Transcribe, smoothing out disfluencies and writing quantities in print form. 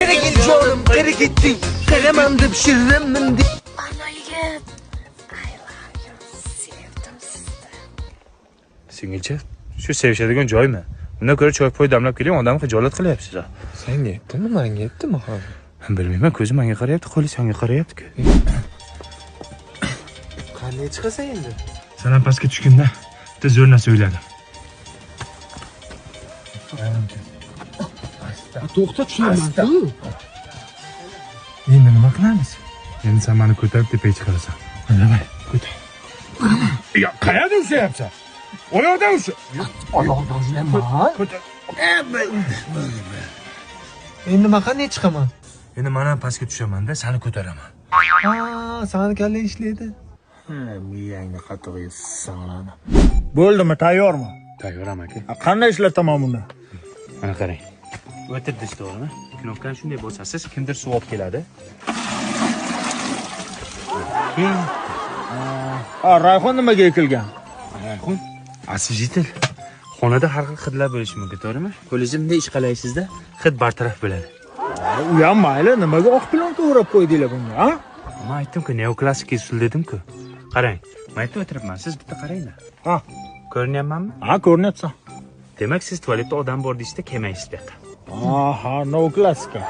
Qani kel jonim, qani ketding. Qaraman deb shirrimmin deb. Ana yigit. I love you. Sevdim sizni. Singilcha, shu sevishadigan joymi? Bundan ko'ra choy poy damlab keling, odamni xijolat qilyapsiz. Senga aytdimi, menga aytdimi hozir? Bilmayman, ko'zi menga qarayapti, qo'li senga qarayapti-ku. Qanday chiqasa endi? Sen ham pastga tushganda bitta zo'r narsa o'yladim. To'xta, tushunaman-ku. Endi nima qilamiz? Endi sen meni ko'tarib tepaga chiqarasan. Davay, ko'tar. Ya, qayerda ushlayapsan? Oyoqdan usha. Oyoqdan ushlayman. Ko'tar. Endi nima qanday chiqaman? Endi men ham pastga tushaman-da, seni ko'taraman. Ha, sani kallang ishlaydi. Miyangni qattiq yetsanlarni. Bo'ldimi, tayyormi? Tayyoram aka. Qanday ishlataman buni? Mana qarang. O'tirdiz, to'g'rimi? Knopkani shunday bosasiz, kimdir suv olib keladi. Rayhon nimaga ekilgan? Rayhon, освежитель. Xonada har xil hidlar bo'lishi mumkin, to'g'rimi? Kollejimda ish qalaysizda, hid bartaraf bo'ladi. U ham mayli, nimaga oq plonka o'rab qo'ydinglar bunga, ha? Men aytdim-ku, neoklassik usul dedim-ku. Qarang, men aytib o'tiribman, siz bitta qaranglar. Ha, Ko'rinyapmanmi? ha, ko'rinyapsan. Demak, siz tualetda odam bor deysizda, kelmaysiz bu yoqqa. Aha, no klassika.